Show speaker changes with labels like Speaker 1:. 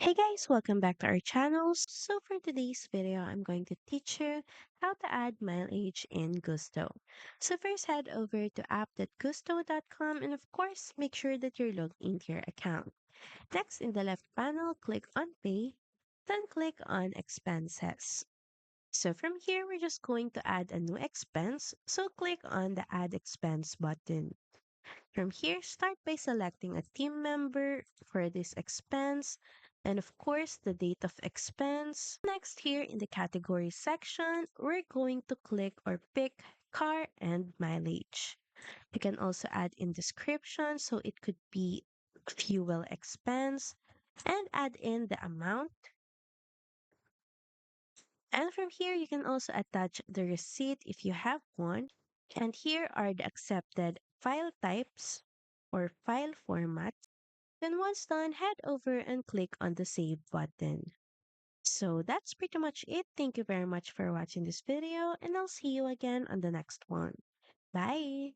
Speaker 1: Hey guys, welcome back to our channel. So for today's video, I'm going to teach you how to add mileage in Gusto. So first head over to app.gusto.com and of course, make sure that you're logged into your account. Next, in the left panel, click on Pay, then click on Expenses. So from here, we're just going to add a new expense. So click on the Add Expense button. From here, start by selecting a team member for this expense and of course the date of expense. Next here in the category section, we're going to click or pick car and mileage. You can also add in description so it could be fuel expense and add in the amount. And from here, you can also attach the receipt if you have one. And here are the accepted file types or file formats. Then once done, head over and click on the save button. So that's pretty much it. Thank you very much for watching this video and I'll see you again on the next one. Bye!